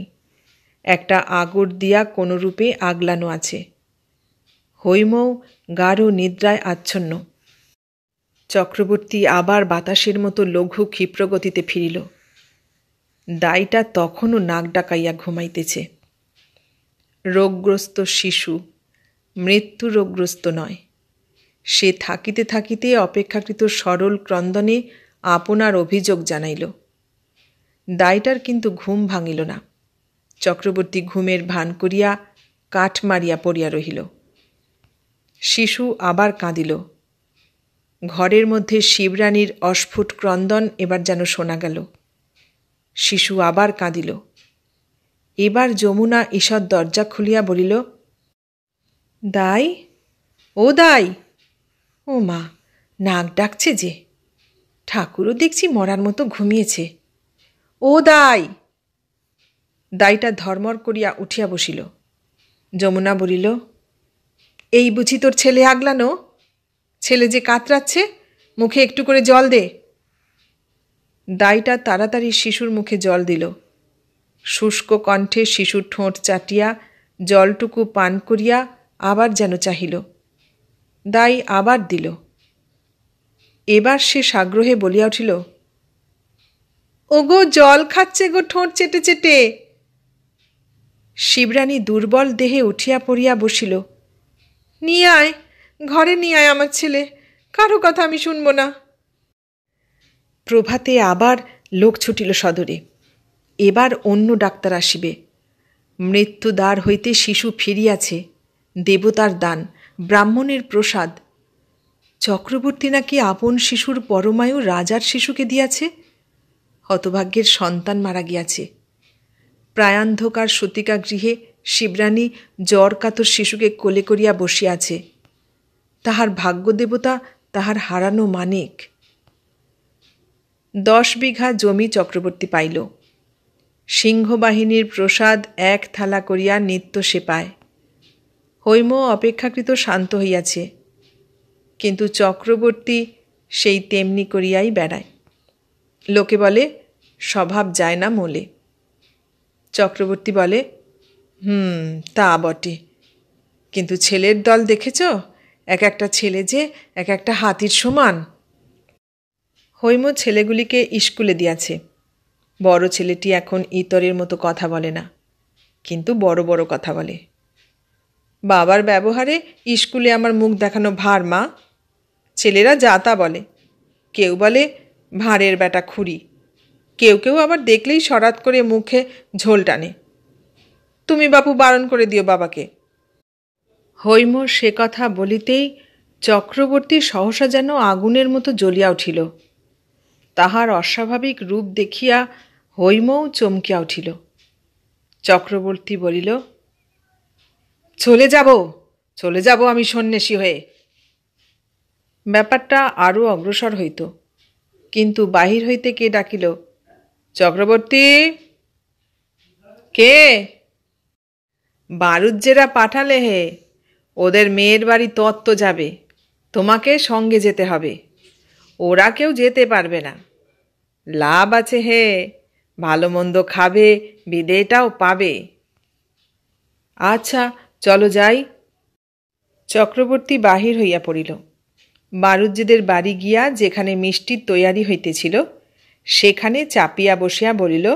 একটা আগর দিয়া কোনরূপে আগলানো আছে। হৈমও গাঢ় নিদ্রায় আচ্ছন্ন। চক্রবর্তী আবার বাতাসের মতো লঘু ক্ষিপ্রগতিতে ফিরিল। দাইটা তখনও নাক ডাকাইয়া ঘুমাইতেছে। রোগগ্রস্ত শিশু, মৃত্যু রোগগ্রস্ত নয়। সে থাকিতে থাকিতে অপেক্ষাকৃত সরল ক্রন্দনে আপনার অভিযোগ জানাইল। দাইটার কিন্তু ঘুম ভাঙিল না। চক্রবর্তী ঘুমের ভান করিয়া কাঠ মারিয়া পড়িয়া রহিল। শিশু আবার কাঁদিল। ঘরের মধ্যে শিবরানীর অস্ফুট ক্রন্দন এবার যেন শোনা গেল। শিশু আবার কাঁদিল। এবার যমুনা ঈষৎ দরজা খুলিয়া বলিল, দাই, ও দাই। ও মা, নাক ডাকছে যে। ঠাকুরও দেখছি মরার মতো ঘুমিয়েছে। ও দাই। দাইটা ধর্মর করিয়া উঠিয়া বসিল। যমুনা বলিল, এই বুঝি তোর ছেলে আগলানো? ছেলে যে কাতরাচ্ছে, মুখে একটু করে জল দে। দাইটা তাড়াতাড়ি শিশুর মুখে জল দিল। শুষ্ক কণ্ঠে শিশুর ঠোঁট চাটিয়া জলটুকু পান করিয়া আবার যেন চাহিল। দাই আবার দিল। এবার সে সাগ্রহে বলিয়া উঠিল, ওগো, জল খাচ্ছে গো ঠোঁট চেটে চেটে। শিবরানী দুর্বল দেহে উঠিয়া পড়িয়া বসিল। নিয়ে আয়, ঘরে নিয়ে আয় আমার ছেলে, কারো কথা আমি শুনব না। প্রভাতে আবার লোক ছুটিল সদরে। এবার অন্য ডাক্তার আসিবে। মৃত্যুদ্বার হইতে শিশু ফিরিয়াছে, দেবতার দান, ব্রাহ্মণের প্রসাদ। চক্রবর্তী নাকি আপন শিশুর পরমায়ু রাজার শিশুকে দিয়াছে। হতভাগ্যের সন্তান মারা গিয়াছে। প্রায়ান্ধকার সতিকা গৃহে শিবরানী জ্বর কাতর শিশুকে কোলে করিয়া বসিয়াছে। তাহার ভাগ্যদেবতা তাহার হারানো মানিক। 10 বিঘা জমি চক্রবর্তী পাইল। সিংহবাহিনীর প্রসাদ 1 থালা করিয়া নিত্য সে পায়। হৈম অপেক্ষাকৃত শান্ত হইয়াছে, কিন্তু চক্রবর্তী সেই তেমনি করিয়াই বেড়ায়। লোকে বলে, স্বভাব যায় না মোলে। চক্রবর্তী বলে, তা বটে, কিন্তু ছেলের দল দেখেছ? এক একটা ছেলে যে এক একটা হাতির সমান। হৈম ছেলেগুলিকে স্কুলে দিয়াছে। বড় ছেলেটি এখন ইতরের মতো কথা বলে না, কিন্তু বড় বড় কথা বলে। বাবার ব্যবহারে স্কুলে আমার মুখ দেখানো ভার মা। ছেলেরা যা তা বলে। কেউ বলে ভাঁড়ের বেটা খুঁড়ি, কেউ কেউ আবার দেখলেই সরাত করে মুখে ঝোল টানে। তুমি বাপু বারণ করে দিও বাবাকে। হৈম সে কথা বলিতেই চক্রবর্তী সহসা যেন আগুনের মতো জ্বলিয়া উঠিল। তাহার অস্বাভাবিক রূপ দেখিয়া হৈমও চমকিয়া উঠিল। চক্রবর্তী বলিল, চলে যাব আমি সন্ন্যাসী হয়ে। ব্যাপারটা আরও অগ্রসর হইত, কিন্তু বাহির হইতে কে ডাকিল, চক্রবর্তী। কে? বারুজ্জেরা পাঠালে হে, ওদের মেয়ের বাড়ি তত্ত্ব যাবে, তোমাকে সঙ্গে যেতে হবে। ওরা কেউ যেতে পারবে না। লাভ আছে হে, ভালো মন্দ খাবে, বিদেয়টাও পাবে। আচ্ছা চলো যাই। চক্রবর্তী বাহির হইয়া পড়িল। বারুজ্যেদের বাড়ি গিয়া যেখানে মিষ্টির তৈয়ারি হইতেছিল সেখানে চাপিয়া বসিয়া বলিল,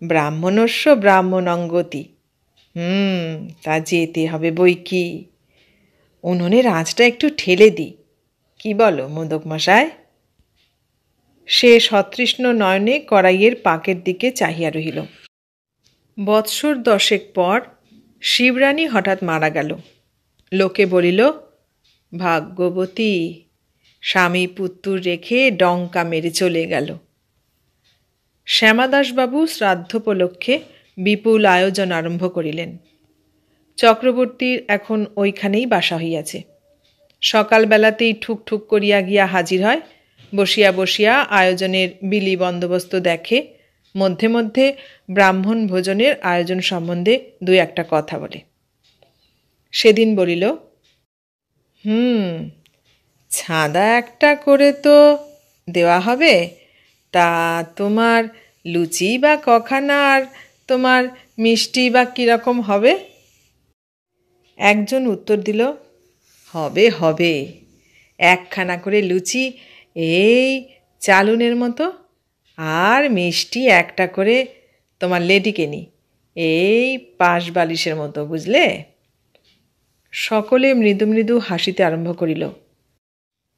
ব্রাহ্মণস্য ব্রাহ্মণঙ্গতি। তা যেতে হবে বই কি। উনুনের আঁচটা একটু ঠেলে দিই, কি বলো মোদক মশাই? সে সতৃষ্ণ নয়নে কড়াইয়ের পাকের দিকে চাহিয়া রহিল। বৎসর 10 পর শিবরানী হঠাৎ মারা গেল। লোকে বলিল, ভাগ্যবতী, স্বামী পুত্তুর রেখে ডঙ্কা মেরে চলে গেল। শ্যামাদাসবাবু শ্রাদ্ধোপলক্ষে বিপুল আয়োজন আরম্ভ করিলেন। চক্রবর্তীর এখন ওইখানেই বাসা হইয়াছে। সকালবেলাতেই ঠুক ঠুক করিয়া গিয়া হাজির হয়, বসিয়া বসিয়া আয়োজনের বিলি বন্দোবস্ত দেখে, মধ্যে মধ্যে ব্রাহ্মণ ভোজনের আয়োজন সম্বন্ধে 2-1 কথা বলে। সেদিন বলিল, ছাঁদা একটা করে তো দেওয়া হবে, তা তোমার লুচি বা কখানা আর তোমার মিষ্টি বা কীরকম হবে? একজন উত্তর দিল, হবে হবে, 1খানা করে লুচি এই চালুনের মতো, আর মিষ্টি 1টা করে তোমার লেডিকেনি এই 5 বালিশের মতো, বুঝলে? সকলে মৃদু মৃদু হাসিতে আরম্ভ করিল।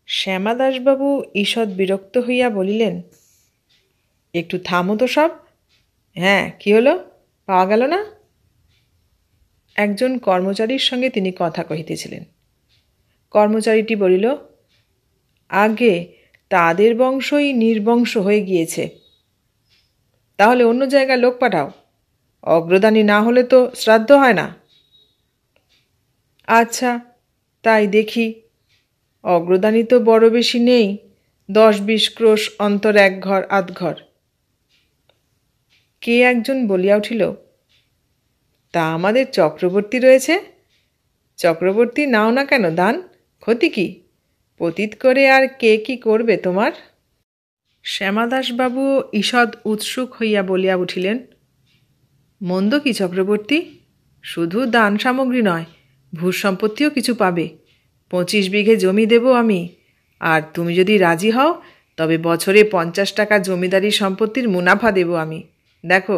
শ্যামাদাসবাবু ঈষৎ বিরক্ত হইয়া বলিলেন, একটু থামো তো সব। হ্যাঁ, কি হলো, পাওয়া গেল না? একজন কর্মচারীর সঙ্গে তিনি কথা কহিতেছিলেন। কর্মচারীটি বলিল, আগে তাদের বংশই নির্বংশ হয়ে গিয়েছে, তাহলে অন্য জায়গায় লোক পাঠাও, অগ্রদানী না হলে তো শ্রাদ্ধ হয় না। আচ্ছা তাই দেখি, অগ্রদানী তো বড় বেশি নেই, 10-20 ক্রোশ অন্তর 1 ঘর 8 ঘর। কে একজন বলিয়া উঠিল, তা আমাদের চক্রবর্তী রয়েছে, চক্রবর্তী নাও না কেন দান, ক্ষতি কি? পতিত করে আর কে কি করবে তোমার? শ্যামাদাসবাবু ঈষৎ উৎসুক হইয়া বলিয়া উঠিলেন, মন্দ কি চক্রবর্তী? শুধু দান সামগ্রী নয়, ভূসম্পত্তিও কিছু পাবে। 25 বিঘে জমি দেব আমি, আর তুমি যদি রাজি হও তবে বছরে 50 টাকা জমিদারি সম্পত্তির মুনাফা দেব আমি, দেখো।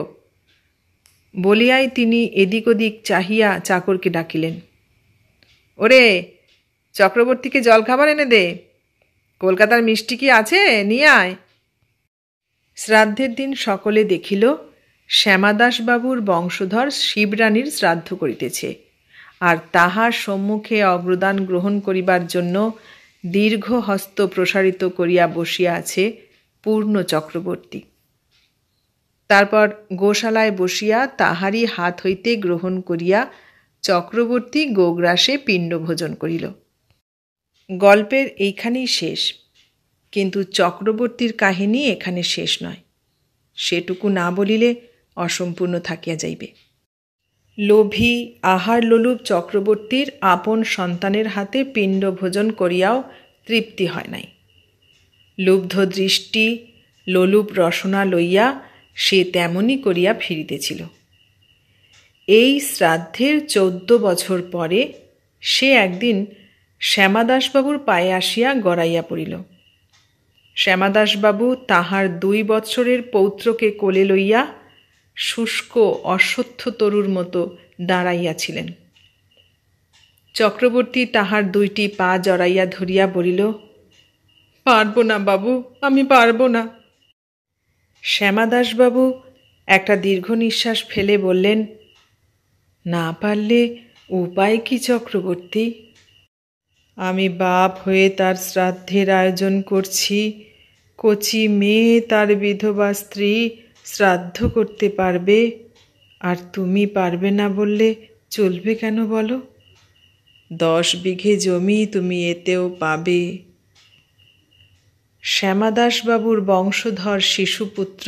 বলিয়াই তিনি এদিক ওদিক চাহিয়া চাকরকে ডাকিলেন, ওরে চক্রবর্তীকে জলখাবার এনে দে, কলকাতার মিষ্টি কি আছে, নিয়ে আয়। শ্রাদ্ধের দিন সকলে দেখিল শ্যামাদাসবাবুর বংশধর শিবরানীর শ্রাদ্ধ করিতেছে, আর তাহার সম্মুখে অগ্রদান গ্রহণ করিবার জন্য দীর্ঘ হস্ত প্রসারিত করিয়া বসিয়া আছে পূর্ণ চক্রবর্তী। তারপর গোশালায় বসিয়া তাহারই হাত হইতে গ্রহণ করিয়া চক্রবর্তী গোগ্রাসে পিণ্ড ভোজন করিল। গল্পের এইখানেই শেষ, কিন্তু চক্রবর্তীর কাহিনী এখানে শেষ নয়, সেটুকু না বলিলে অসম্পূর্ণ থাকিয়া যাইবে। লোভী আহার লোলুপ চক্রবর্তীর আপন সন্তানের হাতে পিণ্ড ভোজন করিয়াও তৃপ্তি হয় নাই। লুব্ধ দৃষ্টি লোলুপ রসনা লইয়া সে তেমনি করিয়া ফিরিতেছিল। এই শ্রাদ্ধের 14 বছর পরে সে একদিন শ্যামাদাসবাবুর পায়ে আসিয়া গড়াইয়া পড়িল। শ্যামাদাসবাবু তাহার 2 বৎসরের পৌত্রকে কোলে লইয়া শুষ্ক অশ্বত্থ তরুর মতো দাঁড়াইয়াছিলেন। চক্রবর্তী তাহার 2টি পা জড়াইয়া ধরিয়া বলিল, পারব না বাবু, আমি পারব না। শ্যামাদাসবাবু একটা দীর্ঘ নিঃশ্বাস ফেলে বললেন, না পারলে উপায় কি চক্রবর্তী? আমি বাপ হয়ে তার শ্রাদ্ধের আয়োজন করছি, কচি মেয়ে তার বিধবা স্ত্রী শ্রাদ্ধ করতে পারবে, আর তুমি পারবে না বললে চলবে কেন বলো? 10 বিঘে জমি তুমি এতেও পাবে। শ্যামাদাসবাবুর বংশধর শিশুপুত্র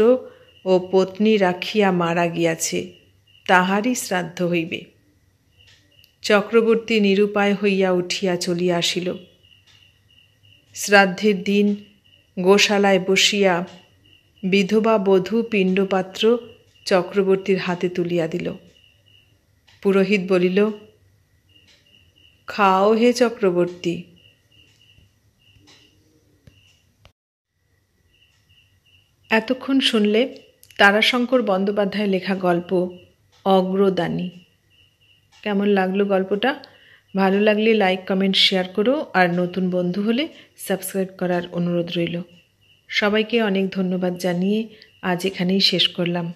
ও পত্নী রাখিয়া মারা গিয়াছে, তাহারই শ্রাদ্ধ হইবে। চক্রবর্তী নিরুপায় হইয়া উঠিয়া চলিয়া আসিল। শ্রাদ্ধের দিন গোশালায় বসিয়া বিধবা বধূ পিণ্ডপাত্র চক্রবর্তীর হাতে তুলিয়া দিল। পুরোহিত বলিল, খাও হে চক্রবর্তী। এতক্ষণ শুনলে তারাশঙ্কর বন্দ্যোপাধ্যায় লেখা গল্প অগ্রদানী। কেমন লাগলো গল্পটা? ভালো লাগলে লাইক, কমেন্ট, শেয়ার করো, আর নতুন বন্ধু হলে সাবস্ক্রাইব করার অনুরোধ রইল। সবাইকে অনেক ধন্যবাদ জানিয়ে আজ এখানেই শেষ করলাম।